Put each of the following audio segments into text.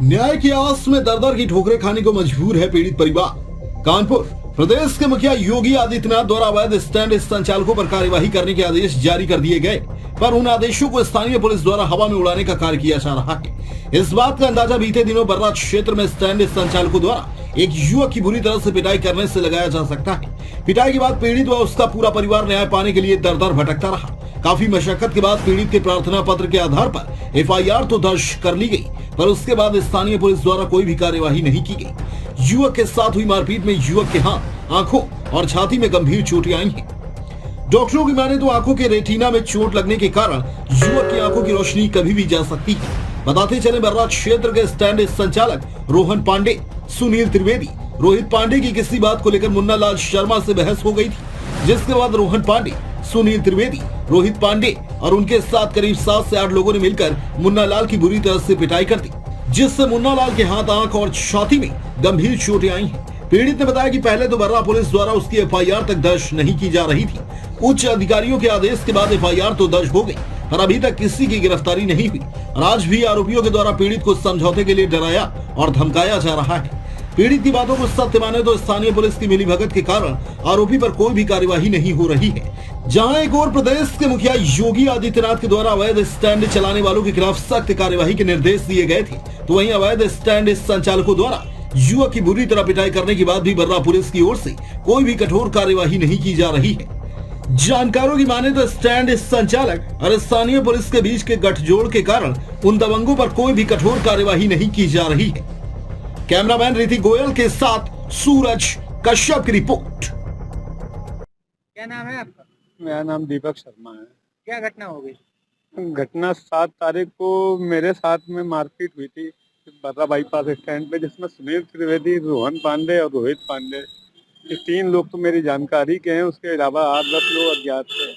न्याय की आस में दर-दर की ठोकरें खाने को मजबूर है पीड़ित परिवार। कानपुर प्रदेश के मुखिया योगी आदित्यनाथ द्वारा अवैध स्टैंड संचालकों पर कार्यवाही करने के आदेश जारी कर दिए गए, पर उन आदेशों को स्थानीय पुलिस द्वारा हवा में उड़ाने का कार्य किया जा रहा है। इस बात का अंदाजा बीते दिनों बर्रा क्षेत्र में स्टैंड संचालकों द्वारा एक युवक की बुरी तरह से पिटाई करने से लगाया जा सकता है। पिटाई के बाद पीड़ित व उसका पूरा परिवार न्याय पाने के लिए दर-दर भटकता रहा। काफी मशक्कत के बाद पीड़ित के प्रार्थना पत्र के आधार पर एफआईआर तो दर्ज कर ली गई, पर उसके बाद स्थानीय पुलिस द्वारा कोई भी कार्यवाही नहीं की गई। युवक के साथ हुई मारपीट में युवक के हाथ, आंखों और छाती में गंभीर चोटें आई हैं। डॉक्टरों की माने तो आंखों के रेटिना में चोट लगने के कारण युवक की आंखों की रोशनी कभी भी जा सकती है। बताते चले बर्रा क्षेत्र के स्टैंड संचालक रोहन पांडे, सुनील त्रिवेदी, रोहित पांडे की किसी बात को लेकर मुन्ना लाल शर्मा से बहस हो गई थी, जिसके बाद रोहन पांडे, सुनील त्रिवेदी, रोहित पांडे और उनके साथ करीब 7 से 8 लोगों ने मिलकर मुन्ना लाल की बुरी तरह से पिटाई कर दी, जिससे मुन्ना लाल के हाथ, आंख और छाती में गंभीर चोटें आई हैं। पीड़ित ने बताया कि पहले तो बर्रा पुलिस द्वारा उसकी एफआईआर तक दर्ज नहीं की जा रही थी। उच्च अधिकारियों के आदेश के बाद एफआईआर तो दर्ज हो गई, पर अभी तक किसी की गिरफ्तारी नहीं हुई और आज भी आरोपियों के द्वारा पीड़ित को समझौते के लिए डराया और धमकाया जा रहा है। पीड़ित की बातों को सत्य माने तो स्थानीय पुलिस की मिलीभगत के कारण आरोपी पर कोई भी कार्यवाही नहीं हो रही है। जहां एक और प्रदेश के मुखिया योगी आदित्यनाथ के द्वारा अवैध स्टैंड चलाने वालों के खिलाफ सख्त कार्यवाही के निर्देश दिए गए थे, तो वहीं अवैध स्टैंड संचालकों द्वारा युवक की बुरी तरह पिटाई करने के बाद भी बर्रा पुलिस की ओर से कोई भी कठोर कार्यवाही नहीं की जा रही है। जानकारों की माने तो स्टैंड संचालक और स्थानीय पुलिस के बीच के गठजोड़ के कारण उन दबंगों पर कोई भी कठोर कार्यवाही नहीं की जा रही है। कैमरामैन ऋतिक गोयल के साथ सूरज कश्यप की रिपोर्ट। क्या नाम है आपका? मेरा नाम दीपक शर्मा है। क्या घटना हो गई? घटना 7 तारीख को मेरे साथ में मारपीट हुई थी बर्रा बाईपास स्टैंड पे, जिसमें सुनील त्रिवेदी, रोहन पांडे और रोहित पांडे, ये 3 लोग तो मेरी जानकारी के हैं। उसके अलावा 8-10 लोग अज्ञात थे।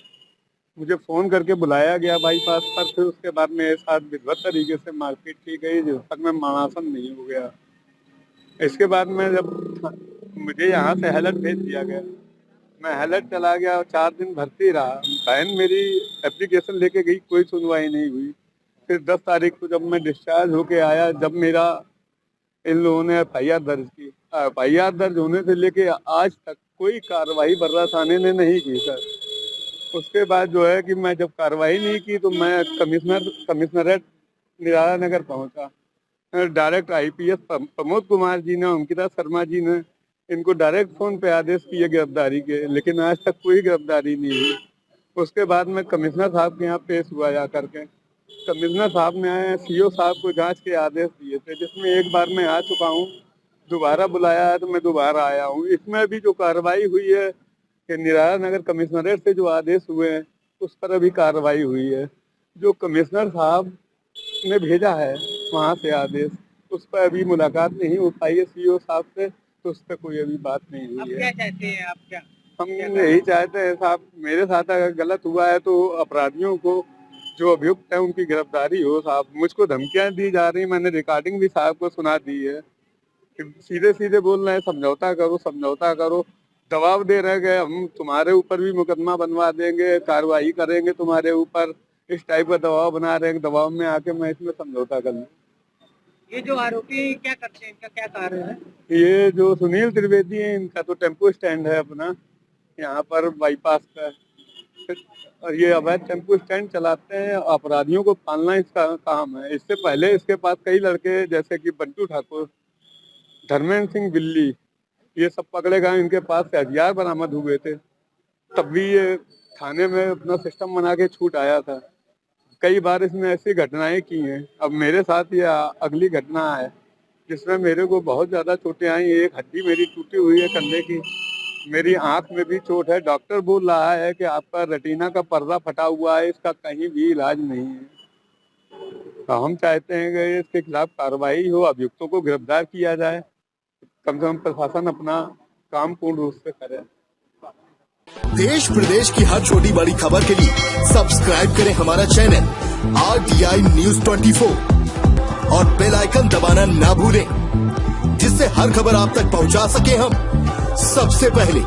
मुझे फ़ोन करके बुलाया गया बाईपास पर, फिर उसके बाद मेरे साथ विधिवत तरीके से मारपीट की गई, जब तक मैं मरणासन नहीं हो गया। इसके बाद में जब मुझे यहाँ से हेलट भेज दिया गया, मैं हेलट चला गया और 4 दिन भर्ती रहा। बहन मेरी एप्लीकेशन लेके गई, कोई सुनवाई नहीं हुई। फिर 10 तारीख को जब मैं डिस्चार्ज होके आया, जब मेरा इन लोगों ने एफआईआर दर्ज की, एफआईआर दर्ज होने से लेके आज तक कोई कार्रवाई बर्रा थाने ने नहीं की सर। उसके बाद जो है कि मैं जब कार्रवाई नहीं की तो मैं कमिश्नरेट निराला नगर पहुंचा। डायरेक्ट आईपीएस प्रमोद कुमार जी ने, अंकिता शर्मा जी ने इनको डायरेक्ट फोन पे आदेश किए गिरफ्तारी के, लेकिन आज तक कोई गिरफ्तारी नहीं हुई। उसके बाद मैं कमिश्नर साहब के यहाँ पेश हुआ जा करके। कमिश्नर साहब ने सीओ साहब को जांच के आदेश दिए थे, जिसमें एक बार मैं आ चुका हूँ, दोबारा बुलाया है तो मैं दोबारा आया हूँ। इसमें अभी जो कार्रवाई हुई है कि निराला नगर कमिश्नरेट से जो आदेश हुए हैं उस पर अभी कार्रवाई हुई है। जो कमिश्नर साहब ने भेजा है वहाँ से आदेश, उस पर अभी मुलाकात नहीं हो पाई है सीओ साहब से, तो उस पर कोई अभी बात नहीं हुई है। क्या चाहते हैं आप? क्या हम यही चाहते हैं साहब, मेरे साथ अगर गलत हुआ है तो अपराधियों को, जो अभियुक्त है, उनकी गिरफ्तारी हो साहब। मुझको धमकियां दी जा रही, मैंने रिकॉर्डिंग भी साहब को सुना दी है। सीधे सीधे बोल रहे हैं समझौता करो, समझौता करो, दबाव दे रहे हैं हम तुम्हारे ऊपर भी मुकदमा बनवा देंगे, कार्रवाई करेंगे तुम्हारे ऊपर, इस टाइप का दबाव बना रहे हैं। दबाव में आके मैं इसमें समझौता कर लूँ। ये जो आरोपी क्या करते हैं, इनका क्या कार्य है? ये जो सुनील त्रिवेदी है, इनका तो टेम्पो स्टैंड है अपना यहाँ पर बाईपास का, और ये अवैध टेम्पो स्टैंड चलाते हैं। अपराधियों को पालना इसका काम है। इससे पहले इसके पास कई लड़के जैसे कि बंटू ठाकुर, धर्मेंद्र सिंह बिल्ली, ये सब पकड़े गए। इनके पास से हथियार बरामद हुए थे, तब भी ये थाने में अपना सिस्टम बना के छूट आया था। कई बार इसने ऐसी घटनाएं की हैं। अब मेरे साथ ये अगली घटना है जिसमें मेरे को बहुत ज़्यादा चोटें आई। एक हड्डी मेरी टूटी हुई है कंधे की, मेरी आंख में भी चोट है। डॉक्टर बोल रहा है कि आपका रेटिना का पर्दा फटा हुआ है, इसका कहीं भी इलाज नहीं है। तो हम चाहते हैं कि इसके खिलाफ कार्रवाई हो, अभियुक्तों को गिरफ्तार किया जाए, कम से कम प्रशासन अपना काम पूर्ण रूप से करे। देश प्रदेश की हर छोटी बड़ी खबर के लिए सब्सक्राइब करें हमारा चैनल RTI News 24 और बेल आइकन दबाना ना भूलें, जिससे हर खबर आप तक पहुंचा सके हम सबसे पहले।